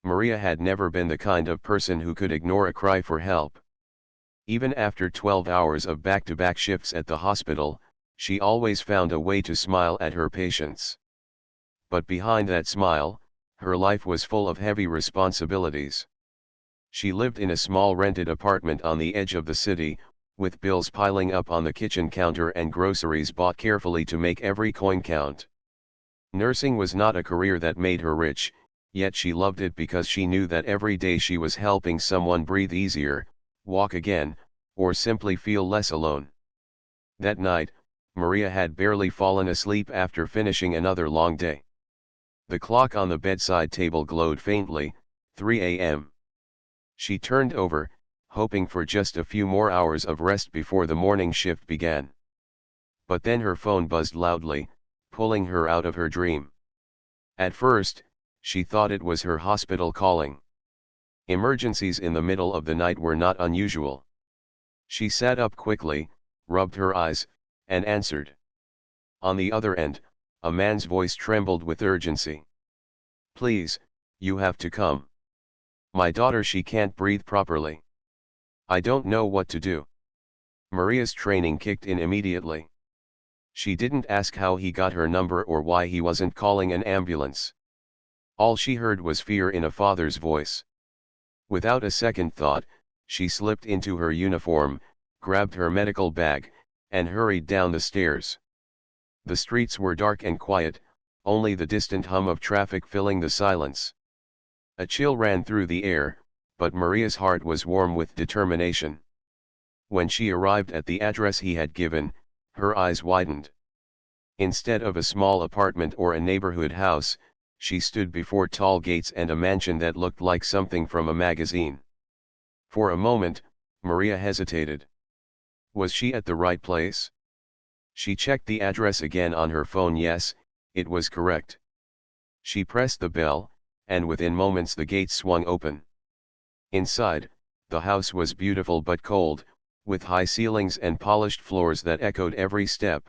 Maria had never been the kind of person who could ignore a cry for help. Even after 12 hours of back-to-back shifts at the hospital, she always found a way to smile at her patients. But behind that smile, her life was full of heavy responsibilities. She lived in a small rented apartment on the edge of the city, with bills piling up on the kitchen counter and groceries bought carefully to make every coin count. Nursing was not a career that made her rich, yet she loved it because she knew that every day she was helping someone breathe easier, walk again, or simply feel less alone. That night, Maria had barely fallen asleep after finishing another long day. The clock on the bedside table glowed faintly, 3 a.m. She turned over, hoping for just a few more hours of rest before the morning shift began. But then her phone buzzed loudly, pulling her out of her dream. At first, she thought it was her hospital calling. Emergencies in the middle of the night were not unusual. She sat up quickly, rubbed her eyes, and answered. On the other end, a man's voice trembled with urgency. "Please, you have to come. My daughter, she can't breathe properly. I don't know what to do." Maria's training kicked in immediately. She didn't ask how he got her number or why he wasn't calling an ambulance. All she heard was fear in a father's voice. Without a second thought, she slipped into her uniform, grabbed her medical bag, and hurried down the stairs. The streets were dark and quiet, only the distant hum of traffic filling the silence. A chill ran through the air, but Maria's heart was warm with determination. When she arrived at the address he had given, her eyes widened. Instead of a small apartment or a neighborhood house, she stood before tall gates and a mansion that looked like something from a magazine. For a moment, Maria hesitated. Was she at the right place? She checked the address again on her phone. Yes, it was correct. She pressed the bell, and within moments the gates swung open. Inside, the house was beautiful but cold, with high ceilings and polished floors that echoed every step.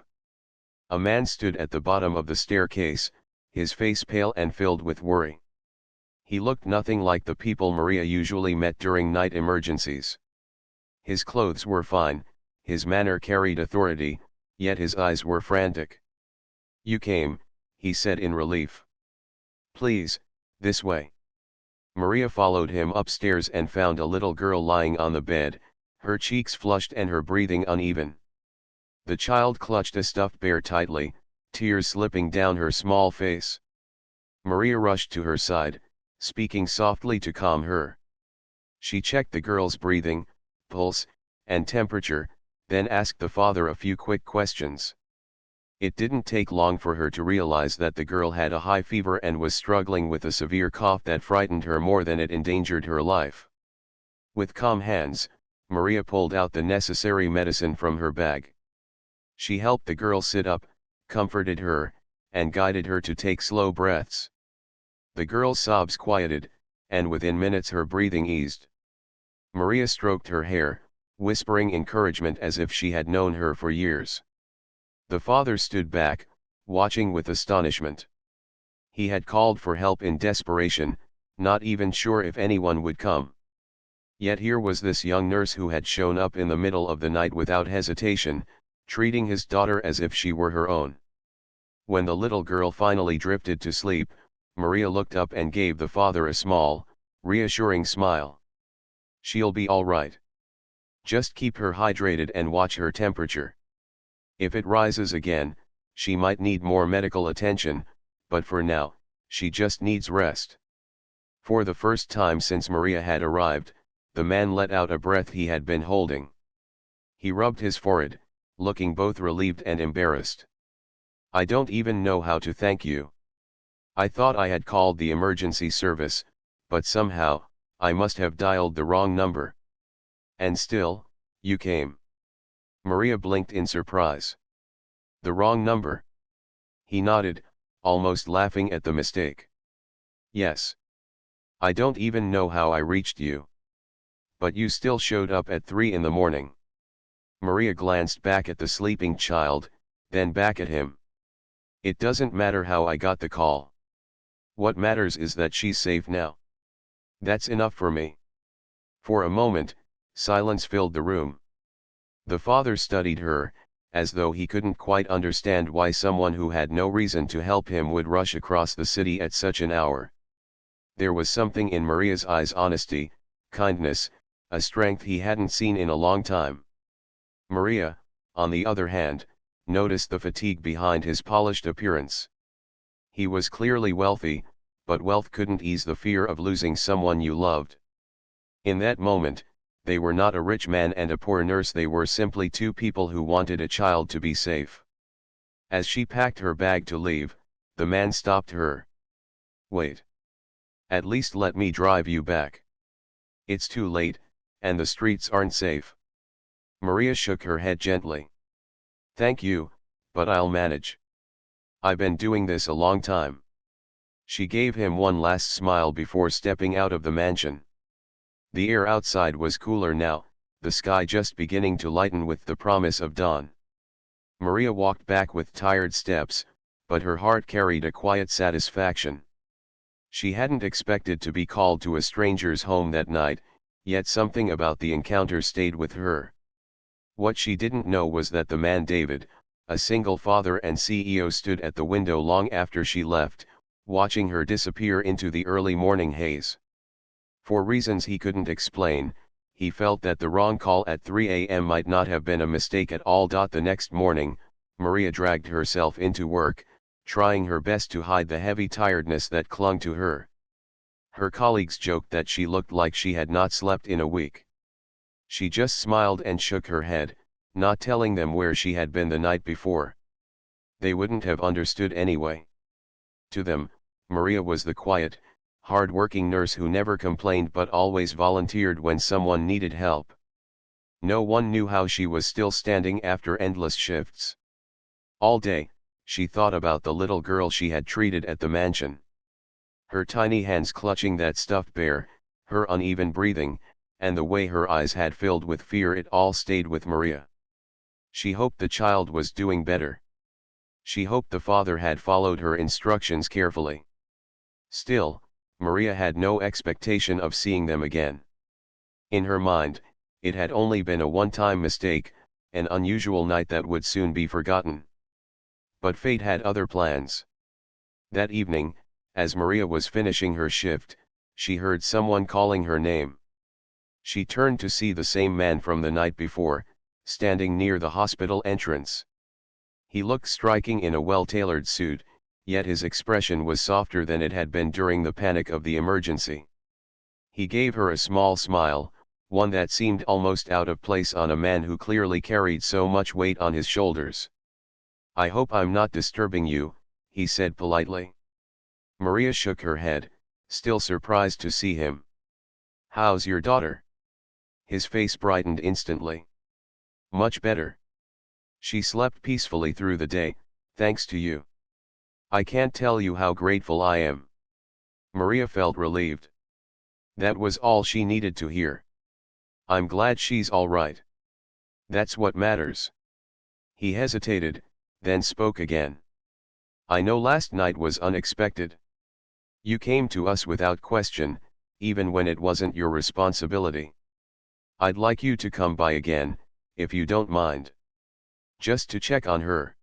A man stood at the bottom of the staircase, his face pale and filled with worry. He looked nothing like the people Maria usually met during night emergencies. His clothes were fine, his manner carried authority, yet his eyes were frantic. "You came," he said in relief. "Please, this way." Maria followed him upstairs and found a little girl lying on the bed, her cheeks flushed and her breathing uneven. The child clutched a stuffed bear tightly, tears slipping down her small face. Maria rushed to her side, speaking softly to calm her. She checked the girl's breathing, pulse, and temperature, then asked the father a few quick questions. It didn't take long for her to realize that the girl had a high fever and was struggling with a severe cough that frightened her more than it endangered her life. With calm hands, Maria pulled out the necessary medicine from her bag. She helped the girl sit up, comforted her, and guided her to take slow breaths. The girl's sobs quieted, and within minutes her breathing eased. Maria stroked her hair, whispering encouragement as if she had known her for years. The father stood back, watching with astonishment. He had called for help in desperation, not even sure if anyone would come. Yet here was this young nurse who had shown up in the middle of the night without hesitation, treating his daughter as if she were her own. When the little girl finally drifted to sleep, Maria looked up and gave the father a small, reassuring smile. "She'll be all right. Just keep her hydrated and watch her temperature. If it rises again, she might need more medical attention, but for now, she just needs rest." For the first time since Maria had arrived, the man let out a breath he had been holding. He rubbed his forehead, looking both relieved and embarrassed. "I don't even know how to thank you. I thought I had called the emergency service, but somehow, I must have dialed the wrong number. And still, you came." Maria blinked in surprise. "The wrong number?" He nodded, almost laughing at the mistake. "Yes. I don't even know how I reached you. But you still showed up at 3 in the morning." Maria glanced back at the sleeping child, then back at him. "It doesn't matter how I got the call. What matters is that she's safe now." That's enough for me. For a moment, silence filled the room. The father studied her, as though he couldn't quite understand why someone who had no reason to help him would rush across the city at such an hour. There was something in Maria's eyes, honesty, kindness, a strength he hadn't seen in a long time. Maria, on the other hand, noticed the fatigue behind his polished appearance. He was clearly wealthy, but wealth couldn't ease the fear of losing someone you loved. In that moment, they were not a rich man and a poor nurse, they were simply two people who wanted a child to be safe. As she packed her bag to leave, the man stopped her. "Wait. At least let me drive you back. It's too late, and the streets aren't safe." Maria shook her head gently. "Thank you, but I'll manage. I've been doing this a long time." She gave him one last smile before stepping out of the mansion. The air outside was cooler now, the sky just beginning to lighten with the promise of dawn. Maria walked back with tired steps, but her heart carried a quiet satisfaction. She hadn't expected to be called to a stranger's home that night, yet something about the encounter stayed with her. What she didn't know was that the man David, a single father and CEO, stood at the window long after she left, watching her disappear into the early morning haze. For reasons he couldn't explain, he felt that the wrong call at 3 a.m. might not have been a mistake at all. The next morning, Maria dragged herself into work, trying her best to hide the heavy tiredness that clung to her. Her colleagues joked that she looked like she had not slept in a week. She just smiled and shook her head, not telling them where she had been the night before. They wouldn't have understood anyway. To them, Maria was the quiet, hard-working nurse who never complained but always volunteered when someone needed help. No one knew how she was still standing after endless shifts. All day, she thought about the little girl she had treated at the mansion. Her tiny hands clutching that stuffed bear, her uneven breathing, and the way her eyes had filled with fear, it all stayed with Maria. She hoped the child was doing better. She hoped the father had followed her instructions carefully. Still, Maria had no expectation of seeing them again. In her mind, it had only been a one-time mistake, an unusual night that would soon be forgotten. But fate had other plans. That evening, as Maria was finishing her shift, she heard someone calling her name. She turned to see the same man from the night before, standing near the hospital entrance. He looked striking in a well-tailored suit, yet his expression was softer than it had been during the panic of the emergency. He gave her a small smile, one that seemed almost out of place on a man who clearly carried so much weight on his shoulders. "I hope I'm not disturbing you," he said politely. Maria shook her head, still surprised to see him. "How's your daughter?" His face brightened instantly. "Much better. She slept peacefully through the day, thanks to you. I can't tell you how grateful I am." Maria felt relieved. That was all she needed to hear. "I'm glad she's all right. That's what matters." He hesitated, then spoke again. "I know last night was unexpected. You came to us without question, even when it wasn't your responsibility. I'd like you to come by again, if you don't mind. Just to check on her.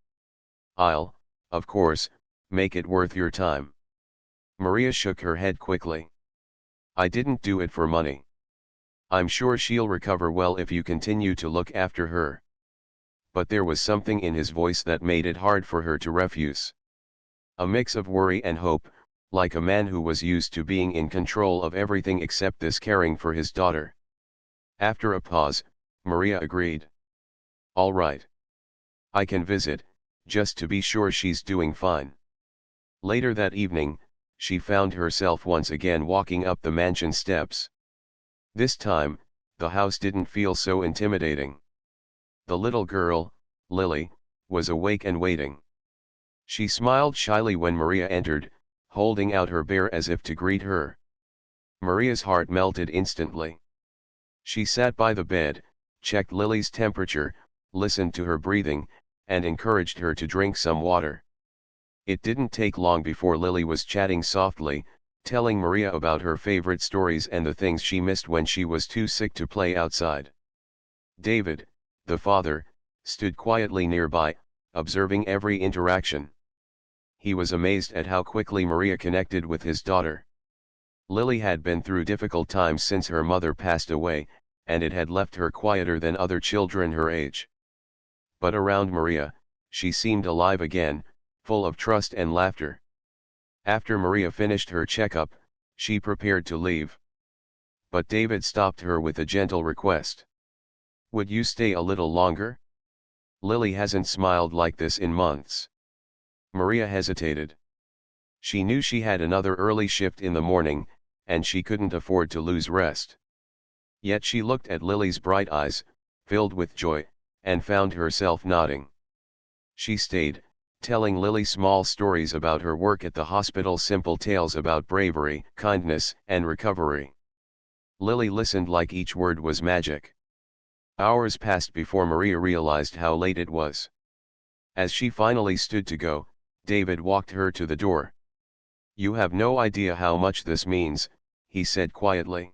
I'll, of course, make it worth your time." Maria shook her head quickly. "I didn't do it for money. I'm sure she'll recover well if you continue to look after her." But there was something in his voice that made it hard for her to refuse. A mix of worry and hope, like a man who was used to being in control of everything except this caring for his daughter. After a pause, Maria agreed. "All right. I can visit, just to be sure she's doing fine." Later that evening, she found herself once again walking up the mansion steps. This time, the house didn't feel so intimidating. The little girl, Lily, was awake and waiting. She smiled shyly when Maria entered, holding out her bear as if to greet her. Maria's heart melted instantly. She sat by the bed, checked Lily's temperature, listened to her breathing, and encouraged her to drink some water. It didn't take long before Lily was chatting softly, telling Maria about her favorite stories and the things she missed when she was too sick to play outside. David, the father, stood quietly nearby, observing every interaction. He was amazed at how quickly Maria connected with his daughter. Lily had been through difficult times since her mother passed away, and it had left her quieter than other children her age. But around Maria, she seemed alive again, full of trust and laughter. After Maria finished her checkup, she prepared to leave. But David stopped her with a gentle request. "Would you stay a little longer? Lily hasn't smiled like this in months." Maria hesitated. She knew she had another early shift in the morning, and she couldn't afford to lose rest. Yet she looked at Lily's bright eyes, filled with joy, and found herself nodding. She stayed, telling Lily small stories about her work at the hospital, simple tales about bravery, kindness, and recovery. Lily listened like each word was magic. Hours passed before Maria realized how late it was. As she finally stood to go, David walked her to the door. "You have no idea how much this means," he said quietly.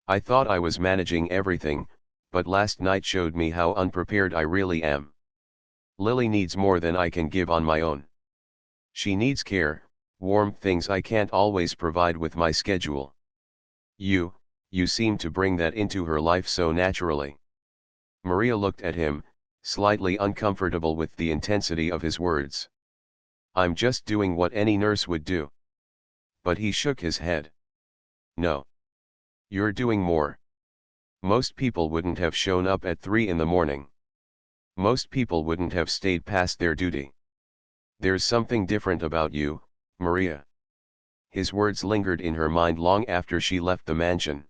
"I thought I was managing everything, but last night showed me how unprepared I really am. Lily needs more than I can give on my own. She needs care, warmth, things I can't always provide with my schedule. You seem to bring that into her life so naturally." Maria looked at him, slightly uncomfortable with the intensity of his words. "I'm just doing what any nurse would do." But he shook his head. "No. You're doing more. Most people wouldn't have shown up at 3 in the morning. Most people wouldn't have stayed past their duty. There's something different about you, Maria." His words lingered in her mind long after she left the mansion.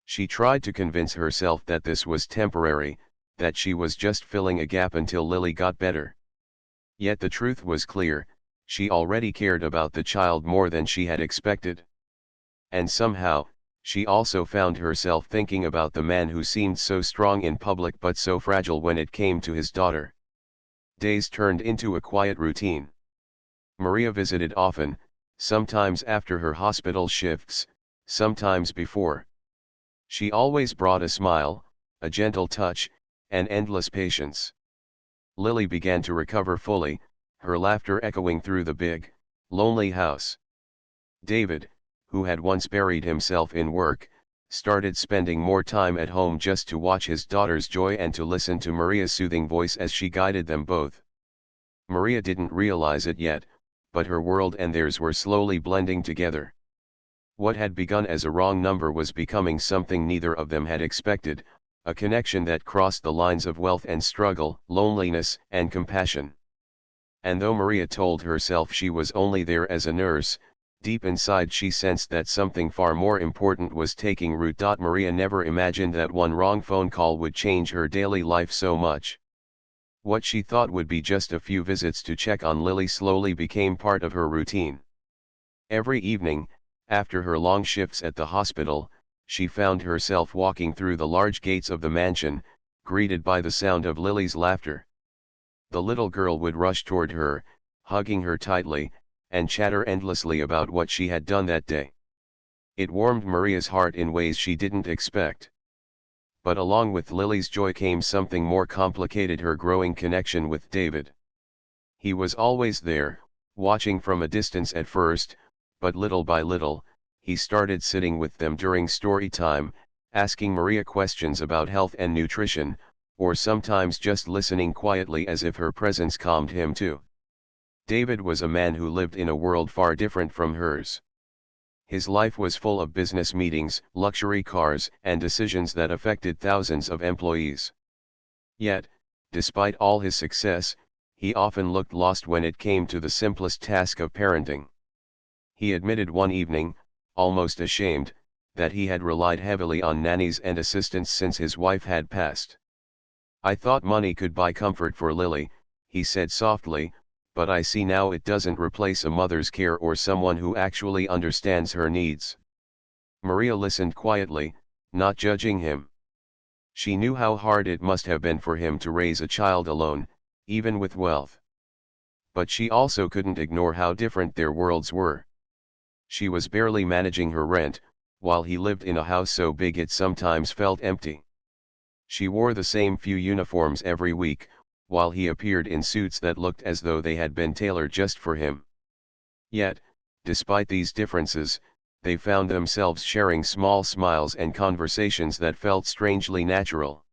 She tried to convince herself that this was temporary, that she was just filling a gap until Lily got better. Yet the truth was clear: she already cared about the child more than she had expected. And somehow, she also found herself thinking about the man who seemed so strong in public but so fragile when it came to his daughter. Days turned into a quiet routine. Maria visited often, sometimes after her hospital shifts, sometimes before. She always brought a smile, a gentle touch, and endless patience. Lily began to recover fully, her laughter echoing through the big, lonely house. David, who had once buried himself in work, started spending more time at home just to watch his daughter's joy and to listen to Maria's soothing voice as she guided them both. Maria didn't realize it yet, but her world and theirs were slowly blending together. What had begun as a wrong number was becoming something neither of them had expected, a connection that crossed the lines of wealth and struggle, loneliness and compassion. And though Maria told herself she was only there as a nurse, deep inside she sensed that something far more important was taking root. Maria never imagined that one wrong phone call would change her daily life so much. What she thought would be just a few visits to check on Lily slowly became part of her routine. Every evening, after her long shifts at the hospital, she found herself walking through the large gates of the mansion, greeted by the sound of Lily's laughter. The little girl would rush toward her, hugging her tightly, and chatter endlessly about what she had done that day. It warmed Maria's heart in ways she didn't expect. But along with Lily's joy came something more complicated: her growing connection with David. He was always there, watching from a distance at first, but little by little, he started sitting with them during story time, asking Maria questions about health and nutrition, or sometimes just listening quietly as if her presence calmed him too. David was a man who lived in a world far different from hers. His life was full of business meetings, luxury cars, and decisions that affected thousands of employees. Yet, despite all his success, he often looked lost when it came to the simplest task of parenting. He admitted one evening, almost ashamed, that he had relied heavily on nannies and assistants since his wife had passed. "I thought money could buy comfort for Lily," he said softly, "but I see now it doesn't replace a mother's care or someone who actually understands her needs." Maria listened quietly, not judging him. She knew how hard it must have been for him to raise a child alone, even with wealth. But she also couldn't ignore how different their worlds were. She was barely managing her rent, while he lived in a house so big it sometimes felt empty. She wore the same few uniforms every week, while he appeared in suits that looked as though they had been tailored just for him. Yet, despite these differences, they found themselves sharing small smiles and conversations that felt strangely natural.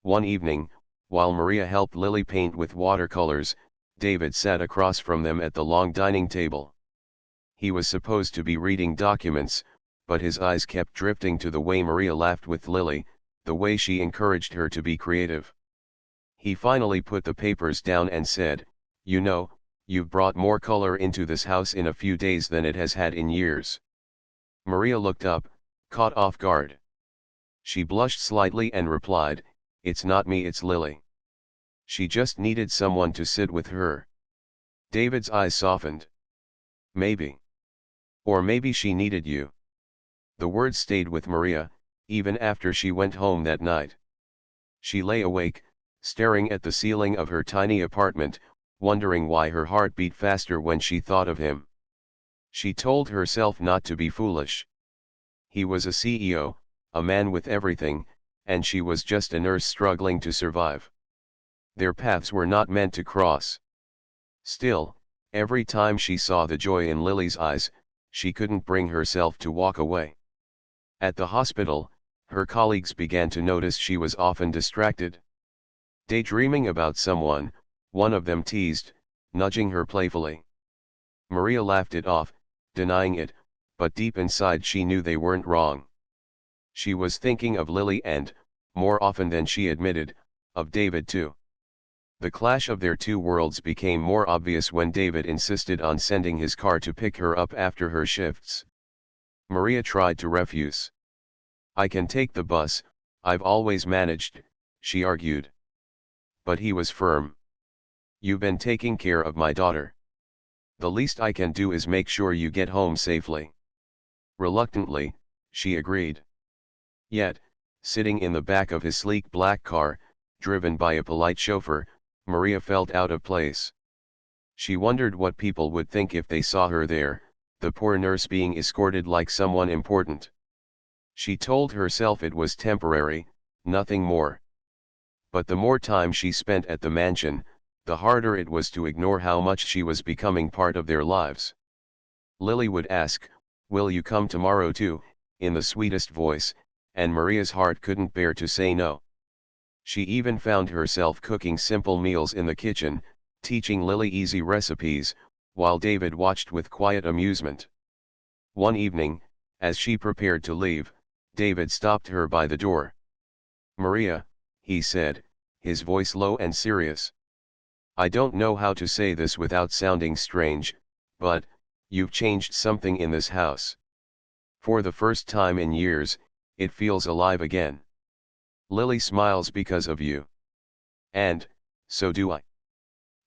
One evening, while Maria helped Lily paint with watercolors, David sat across from them at the long dining table. He was supposed to be reading documents, but his eyes kept drifting to the way Maria laughed with Lily, the way she encouraged her to be creative. He finally put the papers down and said, "You know, you've brought more color into this house in a few days than it has had in years." Maria looked up, caught off guard. She blushed slightly and replied, "It's not me, it's Lily. She just needed someone to sit with her." David's eyes softened. "Maybe. Or maybe she needed you." The words stayed with Maria, even after she went home that night. She lay awake, staring at the ceiling of her tiny apartment, wondering why her heart beat faster when she thought of him. She told herself not to be foolish. He was a CEO, a man with everything, and she was just a nurse struggling to survive. Their paths were not meant to cross. Still, every time she saw the joy in Lily's eyes, she couldn't bring herself to walk away. At the hospital, her colleagues began to notice she was often distracted. Daydreaming about someone, one of them teased, nudging her playfully. Maria laughed it off, denying it, but deep inside she knew they weren't wrong. She was thinking of Lily and, more often than she admitted, of David too. The clash of their two worlds became more obvious when David insisted on sending his car to pick her up after her shifts. Maria tried to refuse. "I can take the bus, I've always managed," she argued. But he was firm. "You've been taking care of my daughter. The least I can do is make sure you get home safely." Reluctantly, she agreed. Yet, sitting in the back of his sleek black car, driven by a polite chauffeur, Maria felt out of place. She wondered what people would think if they saw her there, the poor nurse being escorted like someone important. She told herself it was temporary, nothing more. But the more time she spent at the mansion, the harder it was to ignore how much she was becoming part of their lives. Lily would ask, "Will you come tomorrow too?" in the sweetest voice, and Maria's heart couldn't bear to say no. She even found herself cooking simple meals in the kitchen, teaching Lily easy recipes, while David watched with quiet amusement. One evening, as she prepared to leave, David stopped her by the door. "Maria," he said, his voice low and serious. "I don't know how to say this without sounding strange, but, you've changed something in this house. For the first time in years, it feels alive again. Lily smiles because of you. And, so do I."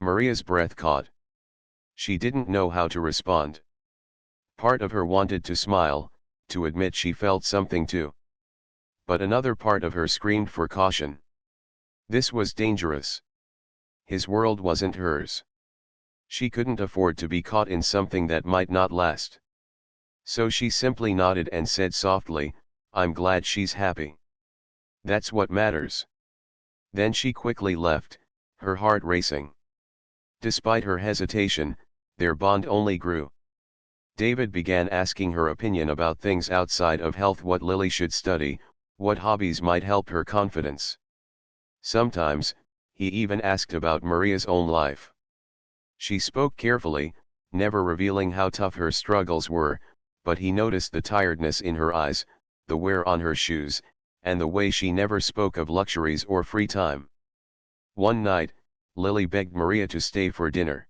Maria's breath caught. She didn't know how to respond. Part of her wanted to smile, to admit she felt something too. But another part of her screamed for caution. This was dangerous. His world wasn't hers. She couldn't afford to be caught in something that might not last. So she simply nodded and said softly, "I'm glad she's happy. That's what matters." Then she quickly left, her heart racing. Despite her hesitation, their bond only grew. David began asking her opinion about things outside of health, what Lily should study, what hobbies might help her confidence. Sometimes, he even asked about Maria's own life. She spoke carefully, never revealing how tough her struggles were, but he noticed the tiredness in her eyes, the wear on her shoes, and the way she never spoke of luxuries or free time. One night, Lily begged Maria to stay for dinner.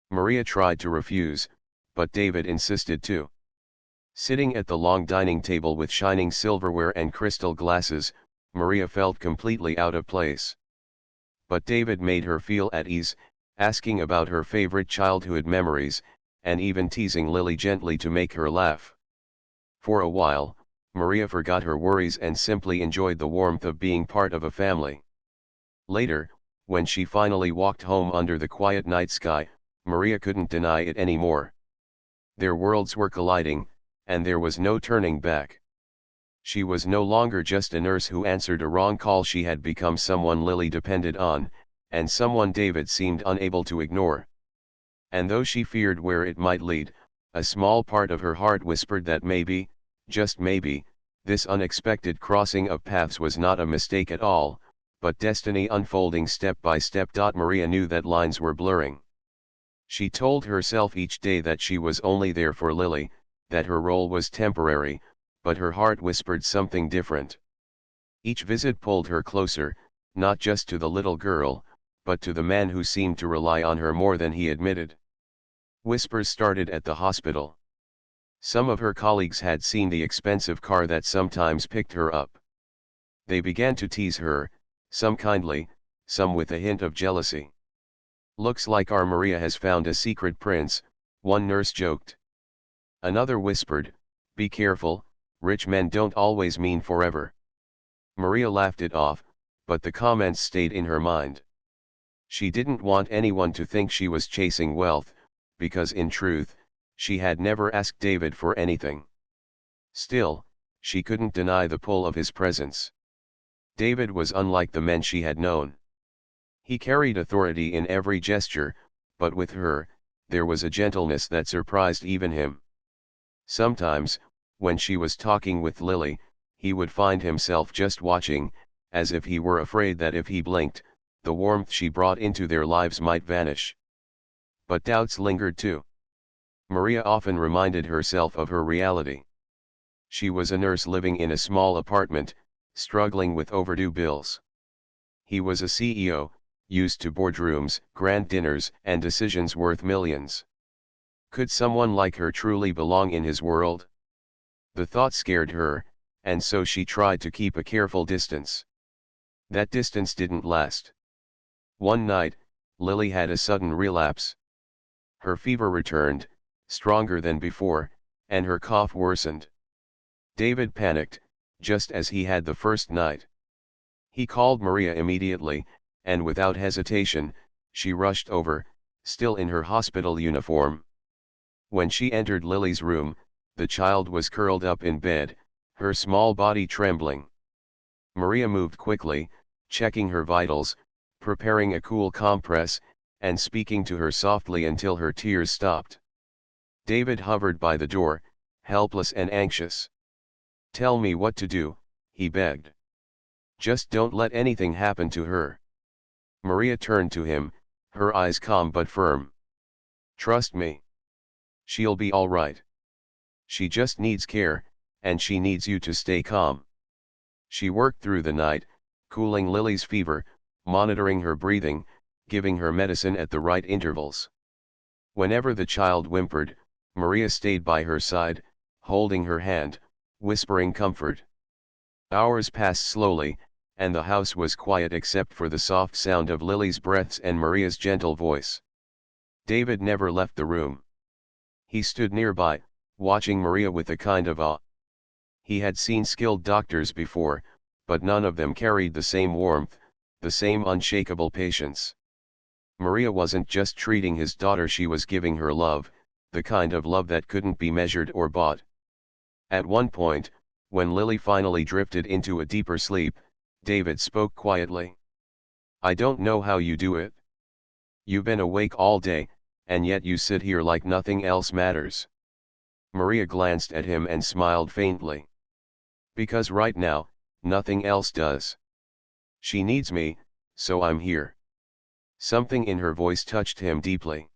Maria tried to refuse, but David insisted too. Sitting at the long dining table with shining silverware and crystal glasses, Maria felt completely out of place. But David made her feel at ease, asking about her favorite childhood memories, and even teasing Lily gently to make her laugh. For a while, Maria forgot her worries and simply enjoyed the warmth of being part of a family. Later, when she finally walked home under the quiet night sky, Maria couldn't deny it anymore. Their worlds were colliding, and there was no turning back. She was no longer just a nurse who answered a wrong call. She had become someone Lily depended on, and someone David seemed unable to ignore. And though she feared where it might lead, a small part of her heart whispered that maybe, just maybe, this unexpected crossing of paths was not a mistake at all, but destiny unfolding step by step. Maria knew that lines were blurring. She told herself each day that she was only there for Lily, that her role was temporary, but her heart whispered something different. Each visit pulled her closer, not just to the little girl, but to the man who seemed to rely on her more than he admitted. Whispers started at the hospital. Some of her colleagues had seen the expensive car that sometimes picked her up. They began to tease her, some kindly, some with a hint of jealousy. "Looks like our Maria has found a secret prince," one nurse joked. Another whispered, "Be careful, rich men don't always mean forever." Maria laughed it off, but the comments stayed in her mind. She didn't want anyone to think she was chasing wealth, because in truth, she had never asked David for anything. Still, she couldn't deny the pull of his presence. David was unlike the men she had known. He carried authority in every gesture, but with her, there was a gentleness that surprised even him. Sometimes, when she was talking with Lily, he would find himself just watching, as if he were afraid that if he blinked, the warmth she brought into their lives might vanish. But doubts lingered too. Maria often reminded herself of her reality. She was a nurse living in a small apartment, struggling with overdue bills. He was a CEO, used to boardrooms, grand dinners, and decisions worth millions. Could someone like her truly belong in his world? The thought scared her, and so she tried to keep a careful distance. That distance didn't last. One night, Lily had a sudden relapse. Her fever returned, stronger than before, and her cough worsened. David panicked, just as he had the first night. He called Maria immediately, and without hesitation, she rushed over, still in her hospital uniform. When she entered Lily's room, the child was curled up in bed, her small body trembling. Maria moved quickly, checking her vitals, preparing a cool compress, and speaking to her softly until her tears stopped. David hovered by the door, helpless and anxious. "Tell me what to do," he begged. "Just don't let anything happen to her." Maria turned to him, her eyes calm but firm. "Trust me. She'll be all right. She just needs care, and she needs you to stay calm." She worked through the night, cooling Lily's fever, monitoring her breathing, giving her medicine at the right intervals. Whenever the child whimpered, Maria stayed by her side, holding her hand, whispering comfort. Hours passed slowly, and the house was quiet except for the soft sound of Lily's breaths and Maria's gentle voice. David never left the room. He stood nearby, watching Maria with a kind of awe. He had seen skilled doctors before, but none of them carried the same warmth, the same unshakable patience. Maria wasn't just treating his daughter, she was giving her love, the kind of love that couldn't be measured or bought. At one point, when Lily finally drifted into a deeper sleep, David spoke quietly. "I don't know how you do it. You've been awake all day, and yet you sit here like nothing else matters." Maria glanced at him and smiled faintly. "Because right now, nothing else does. She needs me, so I'm here." Something in her voice touched him deeply.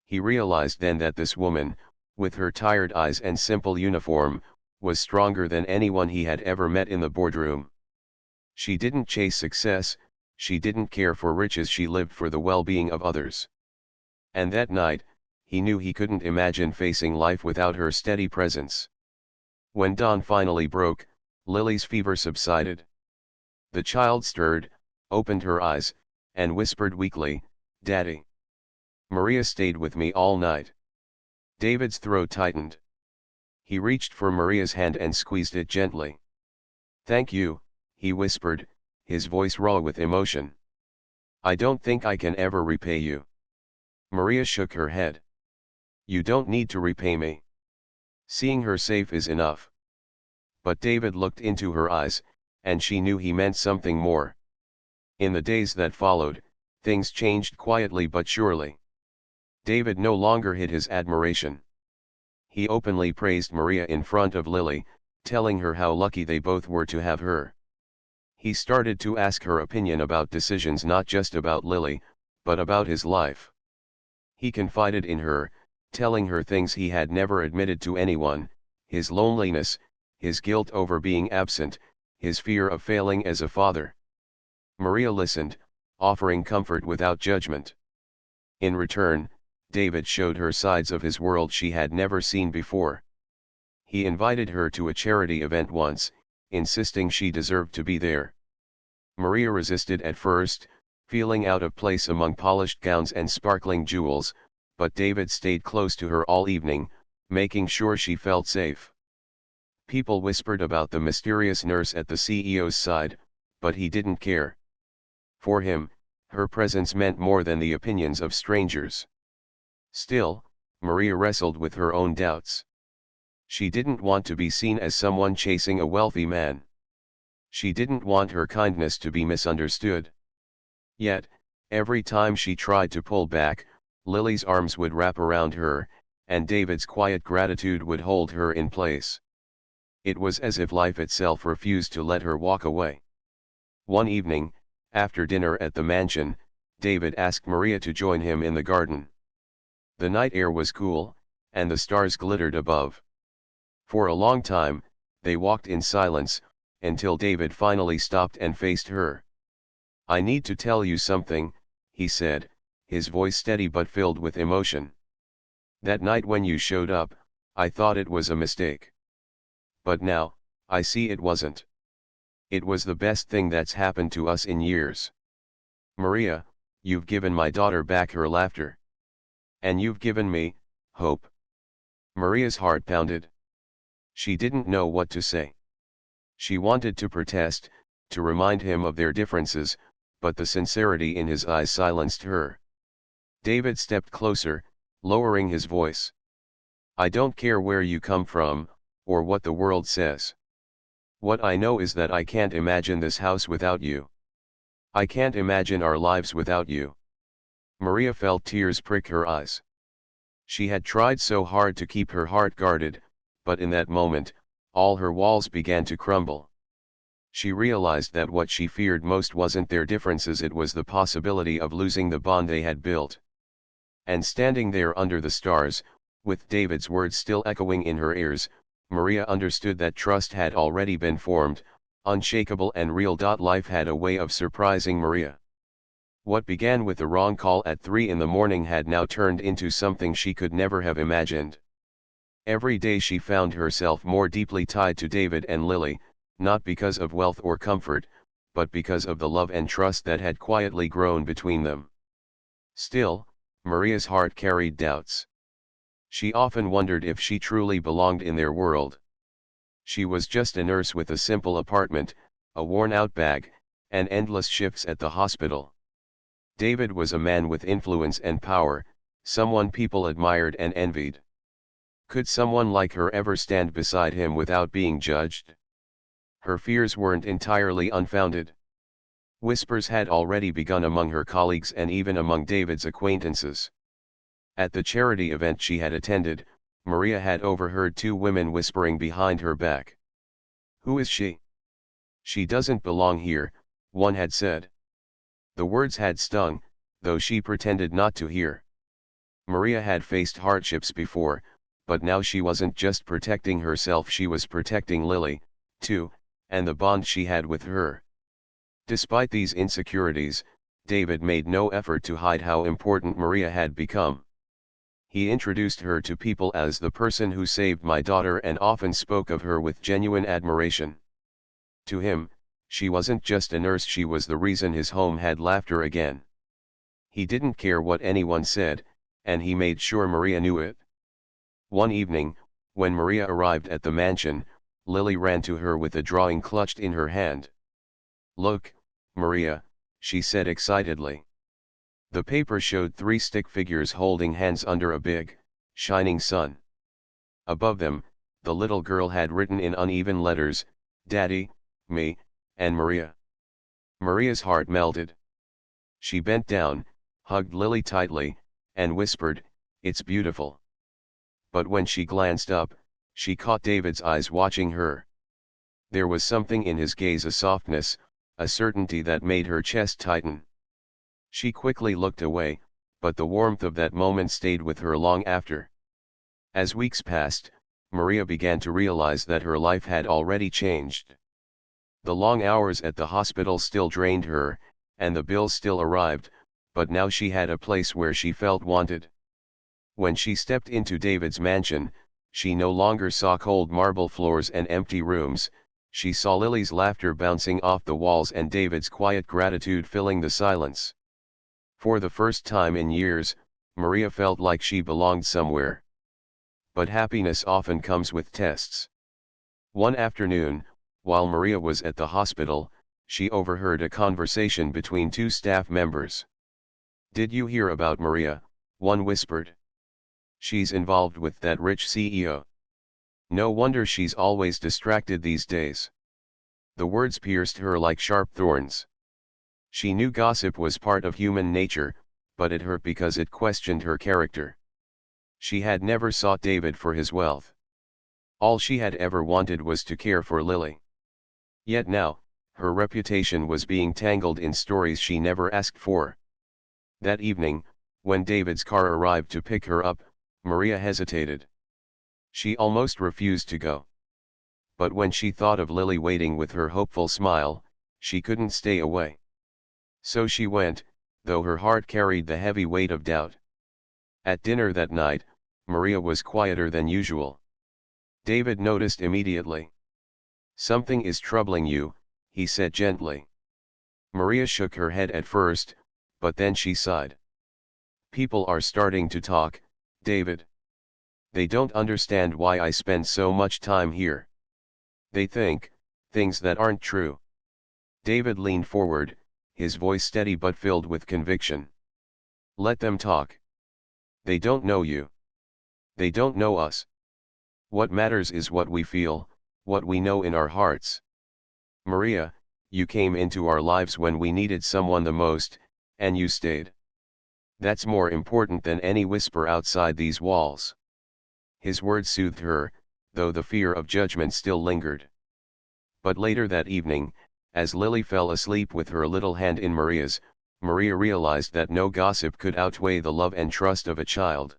He realized then that this woman, with her tired eyes and simple uniform, was stronger than anyone he had ever met in the boardroom. She didn't chase success, she didn't care for riches, she lived for the well-being of others. And that night, he knew he couldn't imagine facing life without her steady presence. When dawn finally broke, Lily's fever subsided. The child stirred, opened her eyes, and whispered weakly, "Daddy." "Maria stayed with me all night." David's throat tightened. He reached for Maria's hand and squeezed it gently. "Thank you," he whispered, his voice raw with emotion. "I don't think I can ever repay you." Maria shook her head. You don't need to repay me. Seeing her safe is enough. But David looked into her eyes, and she knew he meant something more. In the days that followed, things changed quietly but surely. David no longer hid his admiration. He openly praised Maria in front of Lily, telling her how lucky they both were to have her. He started to ask her opinion about decisions, not just about Lily, but about his life. He confided in her, telling her things he had never admitted to anyone: his loneliness, his guilt over being absent, his fear of failing as a father. Maria listened, offering comfort without judgment. In return, David showed her sides of his world she had never seen before. He invited her to a charity event once, insisting she deserved to be there. Maria resisted at first, feeling out of place among polished gowns and sparkling jewels, but David stayed close to her all evening, making sure she felt safe. People whispered about the mysterious nurse at the CEO's side, but he didn't care. For him, her presence meant more than the opinions of strangers. Still, Maria wrestled with her own doubts. She didn't want to be seen as someone chasing a wealthy man. She didn't want her kindness to be misunderstood. Yet, every time she tried to pull back, Lily's arms would wrap around her, and David's quiet gratitude would hold her in place. It was as if life itself refused to let her walk away. One evening, after dinner at the mansion, David asked Maria to join him in the garden. The night air was cool, and the stars glittered above. For a long time, they walked in silence, until David finally stopped and faced her. "I need to tell you something," he said, his voice steady but filled with emotion. "That night when you showed up, I thought it was a mistake. But now, I see it wasn't. It was the best thing that's happened to us in years. Maria, you've given my daughter back her laughter. And you've given me hope." Maria's heart pounded. She didn't know what to say. She wanted to protest, to remind him of their differences, but the sincerity in his eyes silenced her. David stepped closer, lowering his voice. "I don't care where you come from, or what the world says. What I know is that I can't imagine this house without you. I can't imagine our lives without you." Maria felt tears prick her eyes. She had tried so hard to keep her heart guarded, but in that moment, all her walls began to crumble. She realized that what she feared most wasn't their differences, it was the possibility of losing the bond they had built. And standing there under the stars, with David's words still echoing in her ears, Maria understood that trust had already been formed, unshakable and real. Life had a way of surprising Maria. What began with a wrong call at 3 in the morning had now turned into something she could never have imagined. Every day she found herself more deeply tied to David and Lily, not because of wealth or comfort, but because of the love and trust that had quietly grown between them. Still, Maria's heart carried doubts. She often wondered if she truly belonged in their world. She was just a nurse with a simple apartment, a worn-out bag, and endless shifts at the hospital. David was a man with influence and power, someone people admired and envied. Could someone like her ever stand beside him without being judged? Her fears weren't entirely unfounded. Whispers had already begun among her colleagues and even among David's acquaintances. At the charity event she had attended, Maria had overheard two women whispering behind her back. "Who is she? She doesn't belong here," one had said. The words had stung, though she pretended not to hear. Maria had faced hardships before, but now she wasn't just protecting herself, she was protecting Lily, too, and the bond she had with her. Despite these insecurities, David made no effort to hide how important Maria had become. He introduced her to people as the person who saved my daughter and often spoke of her with genuine admiration. To him, she wasn't just a nurse, she was the reason his home had laughter again. He didn't care what anyone said, and he made sure Maria knew it. One evening, when Maria arrived at the mansion, Lily ran to her with a drawing clutched in her hand. "Look, Maria," she said excitedly. The paper showed three stick figures holding hands under a big, shining sun. Above them, the little girl had written in uneven letters, Daddy, me, and Maria. Maria's heart melted. She bent down, hugged Lily tightly, and whispered, "It's beautiful." But when she glanced up, she caught David's eyes watching her. There was something in his gaze, a softness, a certainty that made her chest tighten. She quickly looked away, but the warmth of that moment stayed with her long after. As weeks passed, Maria began to realize that her life had already changed. The long hours at the hospital still drained her, and the bills still arrived, but now she had a place where she felt wanted. When she stepped into David's mansion, she no longer saw cold marble floors and empty rooms, she saw Lily's laughter bouncing off the walls and David's quiet gratitude filling the silence. For the first time in years, Maria felt like she belonged somewhere. But happiness often comes with tests. One afternoon, while Maria was at the hospital, she overheard a conversation between two staff members. "Did you hear about Maria?" one whispered. "She's involved with that rich CEO. No wonder she's always distracted these days." The words pierced her like sharp thorns. She knew gossip was part of human nature, but it hurt because it questioned her character. She had never sought David for his wealth. All she had ever wanted was to care for Lily. Yet now, her reputation was being tangled in stories she never asked for. That evening, when David's car arrived to pick her up, Maria hesitated. She almost refused to go. But when she thought of Lily waiting with her hopeful smile, she couldn't stay away. So she went, though her heart carried the heavy weight of doubt. At dinner that night, Maria was quieter than usual. David noticed immediately. "Something is troubling you," he said gently. Maria shook her head at first, but then she sighed. "People are starting to talk, David. They don't understand why I spend so much time here. They think things that aren't true." David leaned forward, his voice steady but filled with conviction. "Let them talk. They don't know you. They don't know us. What matters is what we feel, what we know in our hearts. Maria, you came into our lives when we needed someone the most, and you stayed. That's more important than any whisper outside these walls." His words soothed her, though the fear of judgment still lingered. But later that evening, as Lily fell asleep with her little hand in Maria's, Maria realized that no gossip could outweigh the love and trust of a child.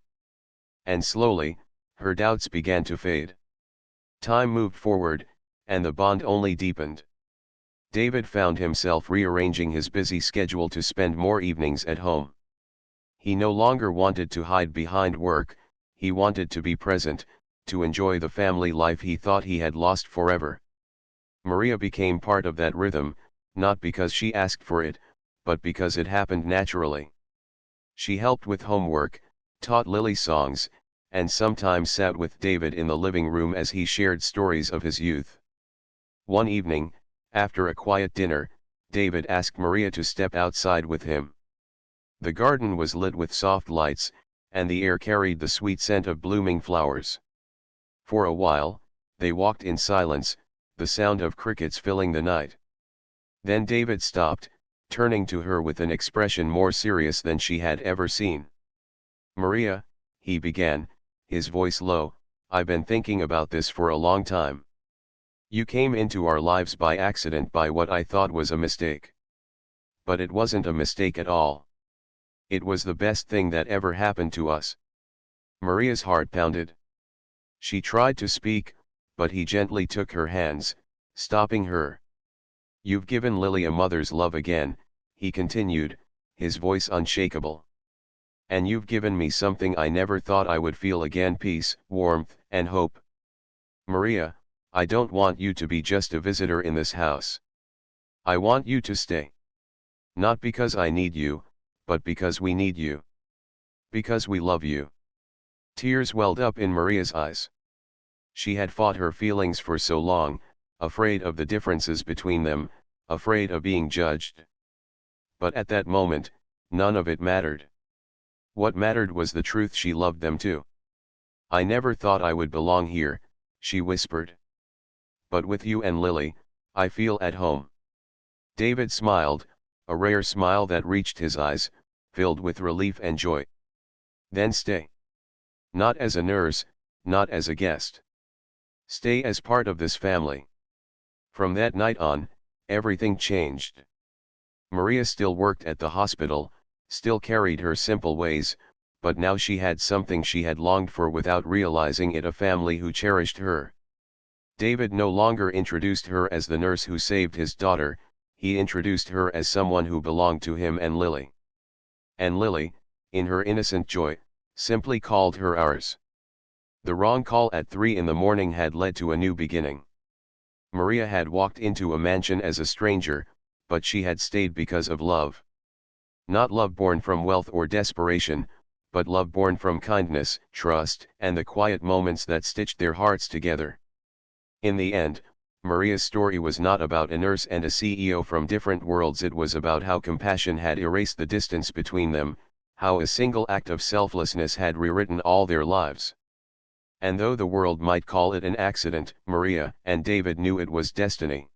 And slowly, her doubts began to fade. Time moved forward, and the bond only deepened. David found himself rearranging his busy schedule to spend more evenings at home. He no longer wanted to hide behind work, he wanted to be present, to enjoy the family life he thought he had lost forever. Maria became part of that rhythm, not because she asked for it, but because it happened naturally. She helped with homework, taught Lily songs, and sometimes sat with David in the living room as he shared stories of his youth. One evening, after a quiet dinner, David asked Maria to step outside with him. The garden was lit with soft lights, and the air carried the sweet scent of blooming flowers. For a while, they walked in silence, the sound of crickets filling the night. Then David stopped, turning to her with an expression more serious than she had ever seen. "Maria," he began, his voice low, "I've been thinking about this for a long time. You came into our lives by accident, by what I thought was a mistake. But it wasn't a mistake at all. It was the best thing that ever happened to us." Maria's heart pounded. She tried to speak, but he gently took her hands, stopping her. "You've given Lily a mother's love again," he continued, his voice unshakable. "And you've given me something I never thought I would feel again: peace, warmth, and hope. Maria, I don't want you to be just a visitor in this house. I want you to stay. Not because I need you, but because we need you. Because we love you." Tears welled up in Maria's eyes. She had fought her feelings for so long, afraid of the differences between them, afraid of being judged. But at that moment, none of it mattered. What mattered was the truth: she loved them too. I never thought I would belong here, she whispered. But with you and Lily, I feel at home. David smiled, a rare smile that reached his eyes, filled with relief and joy. Then stay. Not as a nurse, not as a guest. Stay as part of this family. From that night on, everything changed. Maria still worked at the hospital, still carried her simple ways, but now she had something she had longed for without realizing it, a family who cherished her. David no longer introduced her as the nurse who saved his daughter, he introduced her as someone who belonged to him and Lily. And Lily, in her innocent joy, simply called her ours. The wrong call at 3 in the morning had led to a new beginning. Maria had walked into a mansion as a stranger, but she had stayed because of love. Not love born from wealth or desperation, but love born from kindness, trust, and the quiet moments that stitched their hearts together. In the end, Maria's story was not about a nurse and a CEO from different worlds. It was about how compassion had erased the distance between them, how a single act of selflessness had rewritten all their lives. And though the world might call it an accident, Maria and David knew it was destiny.